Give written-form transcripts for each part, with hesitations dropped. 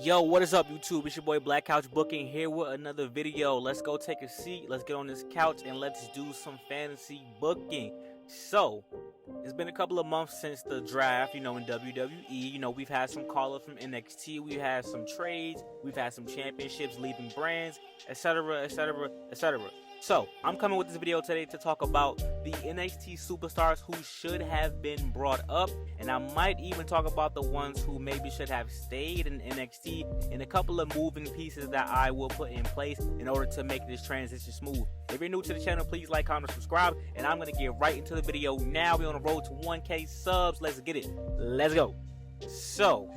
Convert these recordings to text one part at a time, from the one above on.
Yo, what is up, YouTube? It's your boy Black Couch Booking here with another video. Let's go take a seat, let's get on this couch, and let's do some fantasy booking. So, it's been a couple of months since the draft, in WWE. We've had some call-ups from NXT, we've had some trades, we've had some championships leaving brands, etc, etc, etc. So, I'm coming with this video today to talk about the NXT superstars who should have been brought up, and I might even talk about the ones who maybe should have stayed in NXT, and a couple of moving pieces that I will put in place in order to make this transition smooth. If you're new to the channel, please like, comment, subscribe, and I'm going to get right into the video now. We're on the road to 1K subs. Let's get it. Let's go. So,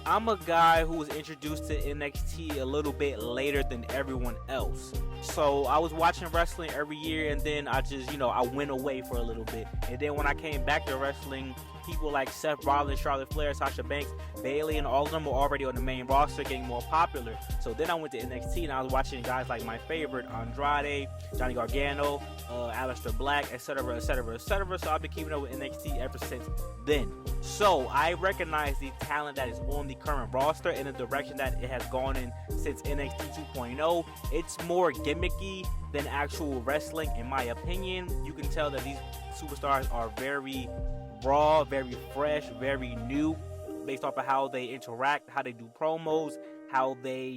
I'm a guy who was introduced to NXT a little bit later than everyone else. So I was watching wrestling every year, and then I just, I went away for a little bit. And then when I came back to wrestling, people like Seth Rollins, Charlotte Flair, Sasha Banks, Bayley, and all of them were already on the main roster getting more popular. So then I went to NXT, and I was watching guys like my favorite, Andrade, Johnny Gargano, Aleister Black, etc, etc, etc. So I've been keeping up with NXT ever since then. So I recognize the talent that is on the current roster and the direction that it has gone in since NXT 2.0. It's more gimmicky than actual wrestling, in my opinion. You can tell that these superstars are very raw, very fresh, very new, based off of how they interact, how they do promos, how they,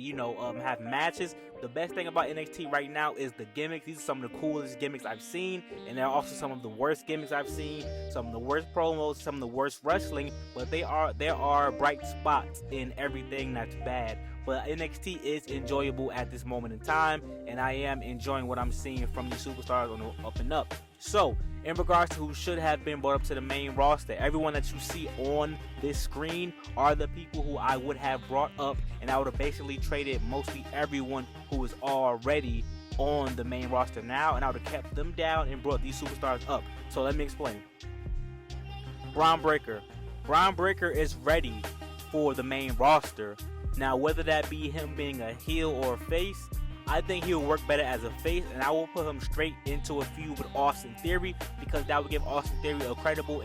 have matches. The best thing about NXT right now is the gimmicks. These are some of the coolest gimmicks I've seen, and they're also some of the worst gimmicks I've seen, some of the worst promos, some of the worst wrestling, but there are bright spots in everything that's bad. But NXT is enjoyable at this moment in time, and I am enjoying what I'm seeing from these superstars on the up and up. So, in regards to who should have been brought up to the main roster, everyone that you see on this screen are the people who I would have brought up, and I would have basically traded mostly everyone who is already on the main roster now, and I would have kept them down and brought these superstars up. So let me explain. Braun Breaker. Braun Breaker is ready for the main roster. Now, whether that be him being a heel or a face, I think he'll work better as a face, and I will put him straight into a feud with Austin Theory, because that would give Austin Theory a credible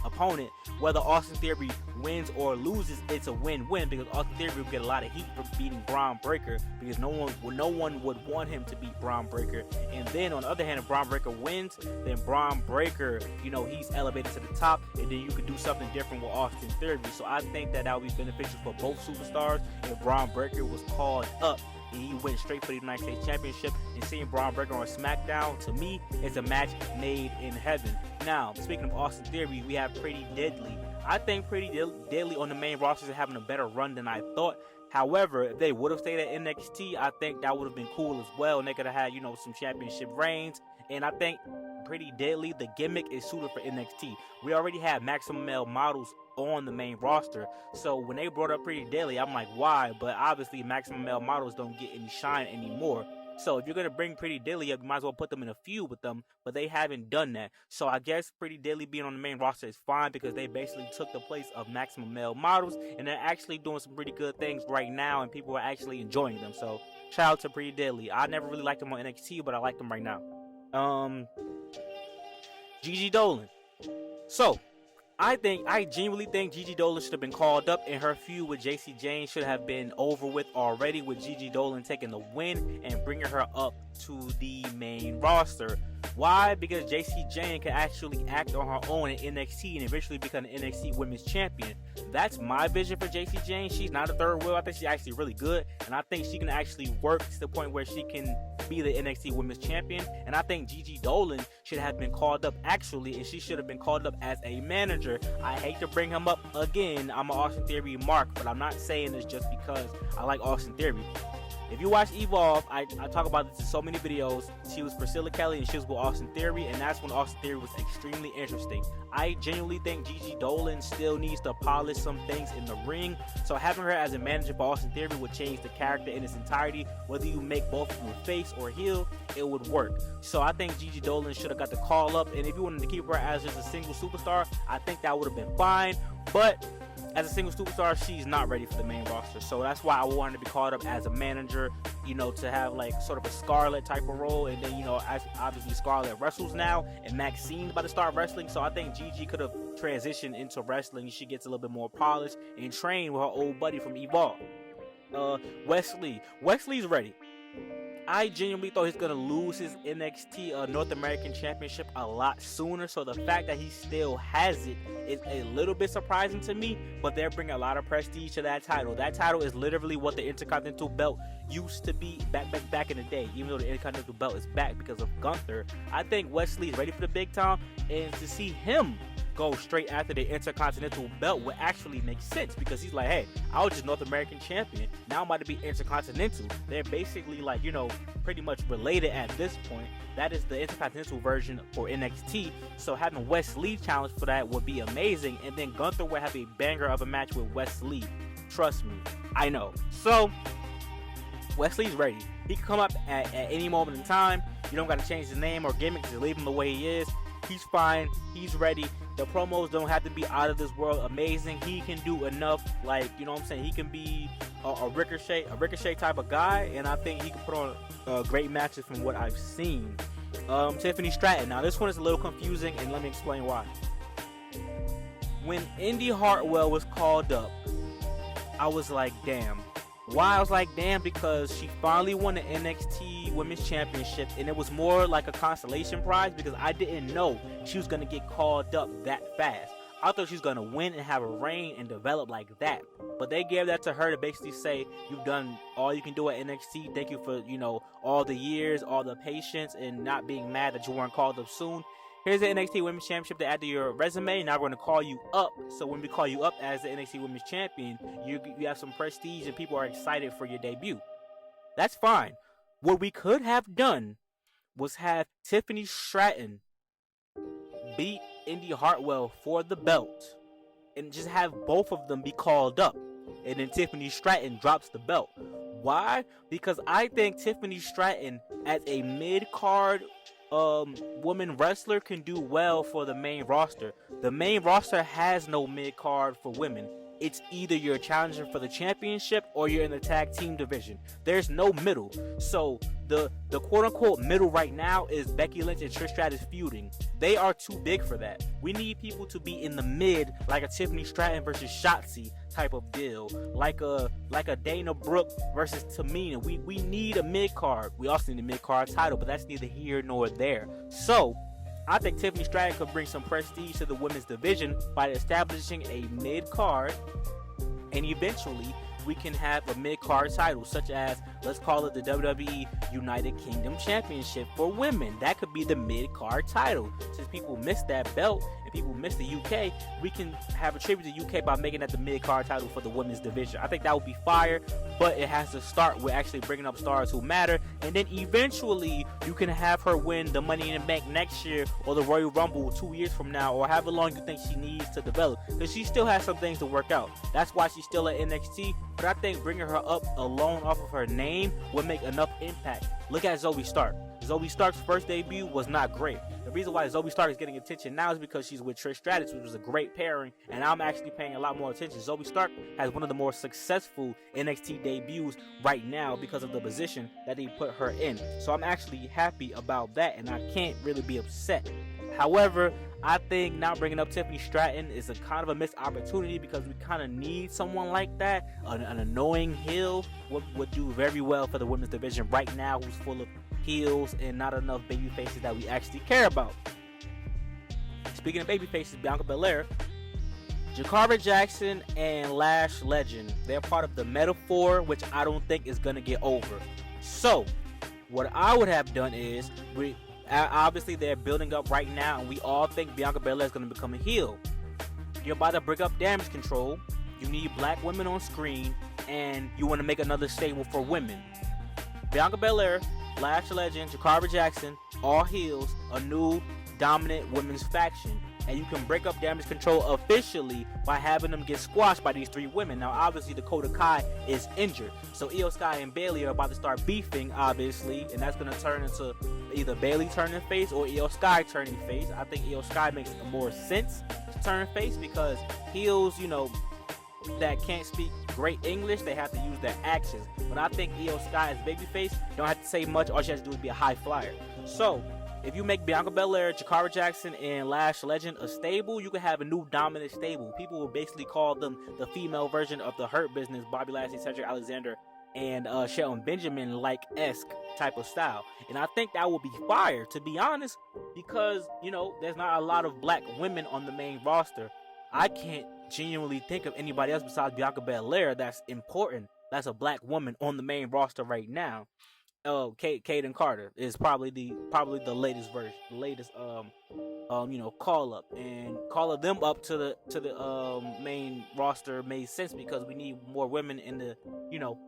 opponent. Whether Austin Theory wins or loses, it's a win-win, because Austin Theory will get a lot of heat for beating Braun Breaker, because no one would want him to beat Braun Breaker. And then on the other hand, if Braun Breaker wins, then Braun Breaker, he's elevated to the top, and then you could do something different with Austin Theory. So I think that would be beneficial for both superstars if Braun Breaker was called up and he went straight for the United States Championship. And seeing Braun Breaker on Smackdown, to me, is a match made in heaven. Now, speaking of Austin Theory, we have Pretty Deadly. I think Pretty Deadly on the main roster is having a better run than I thought. However, if they would have stayed at NXT, I think that would have been cool as well, and they could have had, some championship reigns. And I think Pretty Deadly, the gimmick is suited for NXT. We already have Maximum Male models on the main roster, so when they brought up Pretty Deadly, I'm like, why? But obviously Maximum Male models don't get any shine anymore. So if you're going to bring Pretty Deadly up, you might as well put them in a feud with them, but they haven't done that. So I guess Pretty Deadly being on the main roster is fine, because they basically took the place of Maximum Male models, and they're actually doing some pretty good things right now, and people are actually enjoying them. So shout out to Pretty Deadly. I never really liked them on NXT, but I like them right now. Gigi Dolan. So I genuinely think Gigi Dolan should have been called up, and her feud with JC Jane should have been over with already, with Gigi Dolan taking the win and bringing her up to the main roster. Why? Because JC Jane can actually act on her own in NXT and eventually become an NXT Women's Champion. That's my vision for JC Jane. She's not a third wheel. I think she's actually really good, and I think she can actually work to the point where she can be the NXT Women's Champion. And I think Gigi Dolan should have been called up actually, and she should have been called up as a manager. I hate to bring him up again. I'm an Austin Theory mark, but I'm not saying this just because I like Austin Theory. If you watch Evolve, I talk about this in so many videos. She was Priscilla Kelly and she was with Austin Theory, and that's when Austin Theory was extremely interesting. I genuinely think Gigi Dolan still needs to polish some things in the ring. So having her as a manager for Austin Theory would change the character in its entirety. Whether you make both of them face or heel, it would work. So I think Gigi Dolan should have got the call up, and if you wanted to keep her as just a single superstar, I think that would have been fine. But as a single superstar, she's not ready for the main roster. So that's why I wanted to be called up as a manager, to have like sort of a Scarlett type of role. And then, obviously Scarlett wrestles now, and Maxine's about to start wrestling. So I think Gigi could have transition into wrestling, she gets a little bit more polished and trained with her old buddy from Evolve. Wesley's ready. I genuinely thought he's going to lose his NXT North American Championship a lot sooner. So the fact that he still has it is a little bit surprising to me. But they're bringing a lot of prestige to that title. That title is literally what the Intercontinental Belt used to be back in the day. Even though the Intercontinental Belt is back because of Gunther, I think Wesley is ready for the big time. And to see him go straight after the Intercontinental Belt would actually make sense, because he's like, hey, I was just North American champion, now I'm about to be Intercontinental. They're basically like, you know, pretty much related at this point. That is the Intercontinental version for NXT, so having Wes Lee challenge for that would be amazing, and then Gunther would have a banger of a match with Wes Lee. Trust me, I know. So Wesley's ready. He can come up at any moment in time. You don't got to change his name or gimmick, just leave him the way he is. He's fine. He's ready. The promos don't have to be out of this world amazing. He can do enough, like, you know what I'm saying? He can be a Ricochet type of guy, and I think he can put on great matches from what I've seen. Tiffany Stratton. Now, this one is a little confusing, and let me explain why. When Indy Hartwell was called up, I was like, damn. Why? I was like, damn, because she finally won the NXT Women's Championship, and it was more like a consolation prize because I didn't know she was going to get called up that fast. I thought she was going to win and have a reign and develop like that. But they gave that to her to basically say, you've done all you can do at NXT. Thank you for, you know, all the years, all the patience, and not being mad that you weren't called up soon. Here's the NXT Women's Championship to add to your resume. Now we're going to call you up. So when we call you up as the NXT Women's Champion, you have some prestige and people are excited for your debut. That's fine. What we could have done was have Tiffany Stratton beat Indy Hartwell for the belt and just have both of them be called up. And then Tiffany Stratton drops the belt. Why? Because I think Tiffany Stratton as a mid-card woman wrestler can do well for the main roster. The main roster has no mid-card for women. It's either you're challenging for the championship or you're in the tag team division. There's no middle. So the quote-unquote middle right now is Becky Lynch and Trish Stratus feuding. They are too big for that. We need people to be in the mid, like a Tiffany Stratton versus Shotzi type of deal, like a Dana Brooke versus Tamina. We need a mid card. We also need a mid card title, but that's neither here nor there. So I think Tiffany Stratton could bring some prestige to the women's division by establishing a mid card, and eventually we can have a mid-card title, such as, let's call it the WWE United Kingdom Championship for women. That could be the mid-card title. Since people miss that belt and people miss the UK, we can have a tribute to UK by making that the mid-card title for the women's division. I think that would be fire, but it has to start with actually bringing up stars who matter, and then eventually you can have her win the Money in the Bank next year or the Royal Rumble 2 years from now, or however long you think she needs to develop, because she still has some things to work out. That's why she's still at NXT. But I think bringing her up alone off of her name would make enough impact. Look at Zoe Stark. Zoe Stark's first debut was not great. The reason why Zoe Stark is getting attention now is because she's with Trish Stratus, which was a great pairing, and I'm actually paying a lot more attention. Zoe Stark has one of the more successful NXT debuts right now because of the position that they put her in. So I'm actually happy about that, and I can't really be upset. However, I think not bringing up Tiffany Stratton is a kind of a missed opportunity because we kind of need someone like that. An annoying heel would do very well for the women's division right now, who's full of heels and not enough baby faces that we actually care about. Speaking of baby faces, Bianca Belair, Jakara Jackson, and Lash Legend, they're part of the Metaphor, which I don't think is going to get over. So, what I would have done is, obviously they're building up right now, and we all think Bianca Belair is going to become a heel. You're about to break up Damage Control. You need black women on screen, and you want to make another stable for women. Bianca Belair, Lash Legend, Jakara Jackson, all heels, a new dominant women's faction. And you can break up Damage Control officially by having them get squashed by these three women. Now, obviously, Dakota Kai is injured. So, Io Sky and Bayley are about to start beefing, obviously. And that's going to turn into either Bayley turning face or Io Sky turning face. I think Io Sky makes more sense to turn face because heels, you know, that can't speak great English, they have to use their actions. But I think Io Sky as babyface don't have to say much. All she has to do is be a high flyer. So, if you make Bianca Belair, Jakara Jackson, and Lash Legend a stable, you can have a new dominant stable. People will basically call them the female version of the Hurt Business, Bobby Lashley, Cedric Alexander, and Shelton Benjamin esque type of style. And I think that would be fire, to be honest, because there's not a lot of black women on the main roster. I can't genuinely think of anybody else besides Bianca Belair that's important. That's a black woman on the main roster right now. Kaden Carter is probably the latest version, the latest call up, and calling them up to the main roster made sense because we need more women in the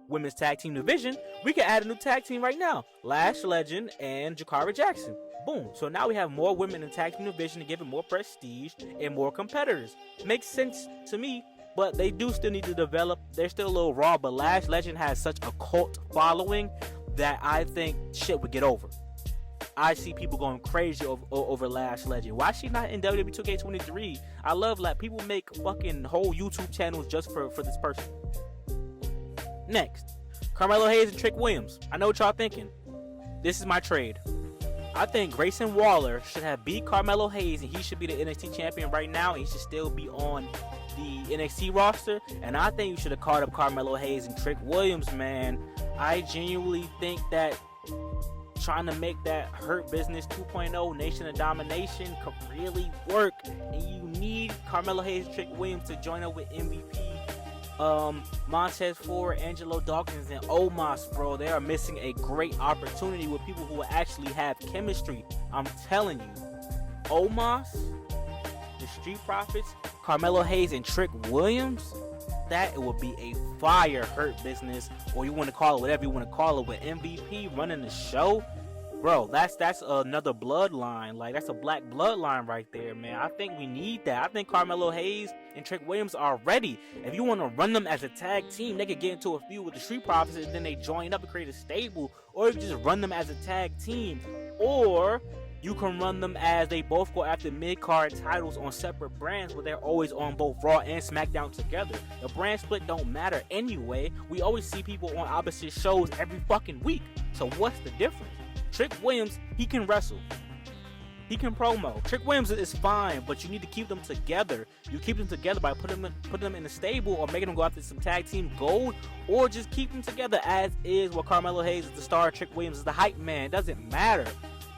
women's tag team division. We can add a new tag team right now, Lash Legend and Jakara Jackson. Boom. So now we have more women in the tag team division to give it more prestige and more competitors. Makes sense to me. But they do still need to develop. They're still a little raw, but Lash Legend has such a cult following that I think shit would get over. I see people going crazy over Lash Legend. Why is she not in WWE 2K23? I love people make fucking whole YouTube channels just for this person. Next, Carmelo Hayes and Trick Williams. I know what y'all thinking. This is my trade. I think Grayson Waller should have beat Carmelo Hayes, and he should be the NXT champion right now, and he should still be on the NXT roster. And I think you should have called up Carmelo Hayes and Trick Williams, man. I genuinely think that trying to make that Hurt Business 2.0 Nation of Domination could really work, and you need Carmelo Hayes and Trick Williams to join up with MVP, Montez Ford, Angelo Dawkins, and Omos, bro. They are missing a great opportunity with people who actually have chemistry. I'm telling you, Omos, the Street Profits, Carmelo Hayes, and Trick Williams, that it would be a fire Hurt Business, or you want to call it whatever you want to call it, with MVP running the show. Bro, that's another bloodline. That's a black bloodline right there, man. I think we need that. I think Carmelo Hayes and Trick Williams are ready. If you want to run them as a tag team, they could get into a feud with the Street Profits, and then they join up and create a stable. Or you can just run them as a tag team. Or you can run them as they both go after mid-card titles on separate brands, but they're always on both Raw and SmackDown together. The brand split don't matter anyway. We always see people on opposite shows every fucking week. So what's the difference? Trick Williams, he can wrestle. He can promo. Trick Williams is fine, but you need to keep them together. You keep them together by putting them in a stable, or making them go after some tag team gold, or just keep them together as is, where Carmelo Hayes is the star, Trick Williams is the hype man. It doesn't matter.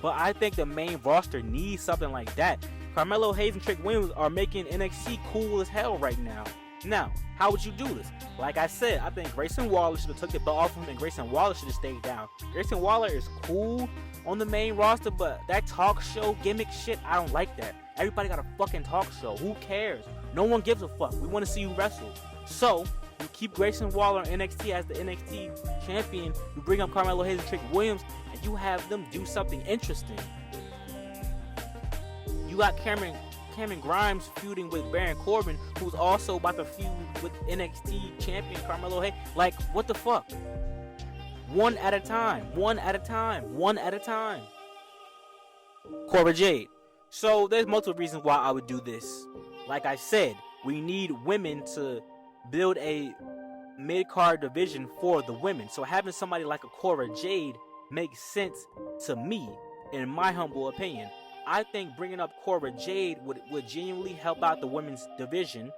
But I think the main roster needs something like that. Carmelo Hayes and Trick Williams are making NXT cool as hell right now. Now, how would you do this? Like I said, I think Grayson Waller should have took the belt off him, and Grayson Waller should have stayed down. Grayson Waller is cool on the main roster, but that talk show gimmick shit, I don't like that. Everybody got a fucking talk show. Who cares? No one gives a fuck. We want to see you wrestle. So, you keep Grayson Waller in NXT as the NXT champion. You bring up Carmelo Hayes and Trick Williams, and you have them do something interesting. You got Cameron Grimes feuding with Baron Corbin, who's also about to feud with NXT champion Carmelo Hayes. What the fuck? One at a time. Cora Jade. So there's multiple reasons why I would do this. Like I said, we need women to build a mid-card division for the women. So having somebody like a Cora Jade makes sense to me, in my humble opinion. I think bringing up Cora Jade would genuinely help out the women's division.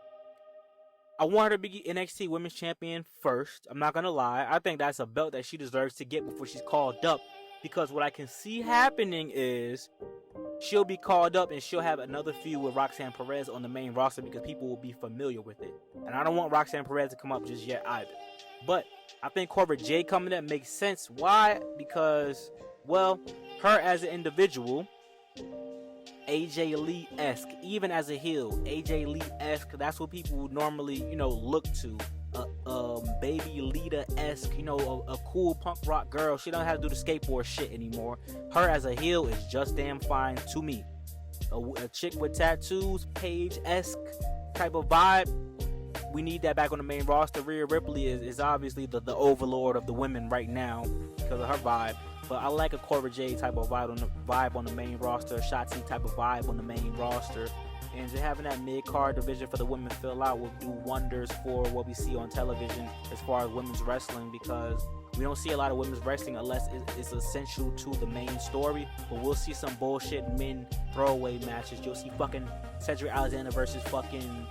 I want her to be NXT Women's Champion first. I'm not going to lie. I think that's a belt that she deserves to get before she's called up. Because what I can see happening is she'll be called up and she'll have another feud with Roxanne Perez on the main roster, because people will be familiar with it. And I don't want Roxanne Perez to come up just yet either. But I think Cora Jade coming up makes sense. Why? Because, well, her as an individual, AJ Lee-esque, even as a heel, AJ Lee-esque, that's what people normally, look to. Baby Lita-esque, a cool punk rock girl. She don't have to do the skateboard shit anymore. Her as a heel is just damn fine to me. A chick with tattoos, Paige-esque type of vibe. We need that back on the main roster. Rhea Ripley is obviously the overlord of the women right now because of her vibe. But I like a Cora Jade type of vibe on the main roster, Shotzi type of vibe on the main roster. And just having that mid-card division for the women fill out will do wonders for what we see on television as far as women's wrestling, because we don't see a lot of women's wrestling unless it's essential to the main story. But we'll see some bullshit men throwaway matches. You'll see fucking Cedric Alexander versus fucking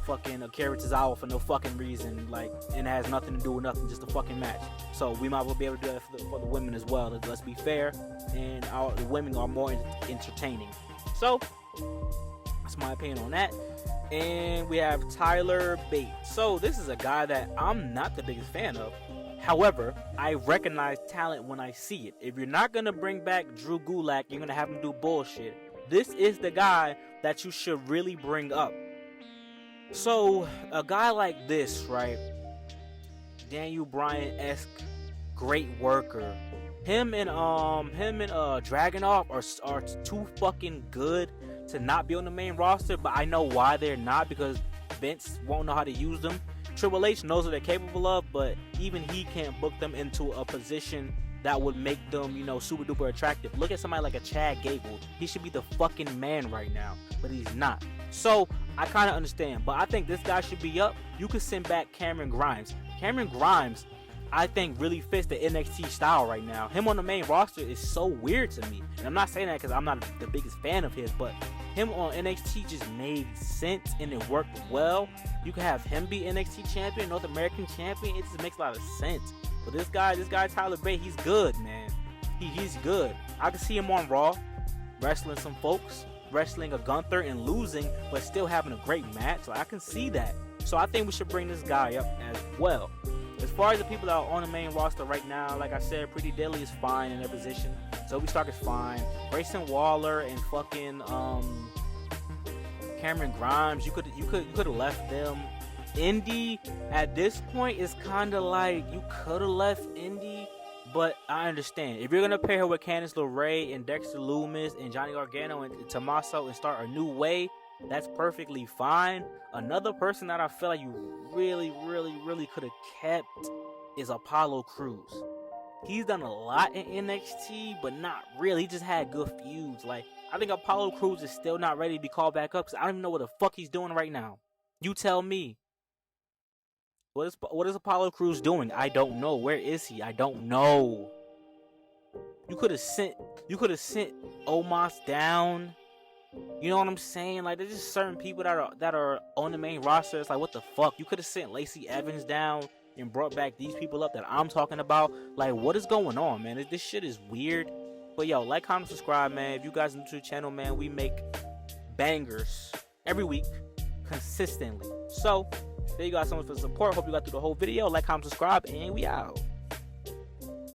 Akira Tozawa for no fucking reason, like, and it has nothing to do with nothing, just a fucking match. So we might as well be able to do that for the women as well. Let's be fair, and the women are more entertaining. So that's my opinion on that. And we have Tyler Bate. So this is a guy that I'm not the biggest fan of. However, I recognize talent when I see it. If you're not going to bring back Drew Gulak, you're going to have him do bullshit. This is the guy that you should really bring up. So, a guy like this, right? Daniel Bryan-esque great worker. Him and Dragunov are too fucking good to not be on the main roster, but I know why they're not, because Vince won't know how to use them. Triple H knows what they're capable of, but even he can't book them into a position that would make them, super duper attractive. Look at somebody like a Chad Gable. He should be the fucking man right now, but he's not. So I kind of understand, but I think this guy should be up. You could send back Cameron Grimes. Cameron Grimes, I think, really fits the NXT style right now. Him on the main roster is so weird to me, and I'm not saying that because I'm not the biggest fan of his, but him on NXT just made sense and it worked well. You could have him be NXT champion, North American champion. It just makes a lot of sense. But this guy Tyler Bate, he's good, man. He's good. I can see him on Raw, wrestling some folks, wrestling a Gunther and losing, but still having a great match. Like, I can see that. So I think we should bring this guy up as well. As far as the people that are on the main roster right now, like I said, Pretty Deadly is fine in their position. Zoe Stark is fine. Grayson Waller and fucking Cameron Grimes, you could have left them. Indy at this point is kind of like, you could have left Indy, but I understand. If you're going to pair her with Candice LeRae and Dexter Lumis and Johnny Gargano and Tommaso and start a new way, that's perfectly fine. Another person that I feel like you really could have kept is Apollo Crews. He's done a lot in NXT, but not really. He just had good feuds. Like, I think Apollo Crews is still not ready to be called back up because I don't even know what the fuck he's doing right now. You tell me. What is Apollo Crews doing? I don't know. Where is he? I don't know. You could have sent Omos down. You know what I'm saying? Like, there's just certain people that are on the main roster. It's like, what the fuck? You could have sent Lacey Evans down and brought back these people up that I'm talking about. Like, what is going on, man? This shit is weird. But yo, like, comment, subscribe, man. If you guys are new to the channel, man, we make bangers every week consistently. So there you guys, so much for the support. Hope you got through the whole video. Like, comment, subscribe, and we out.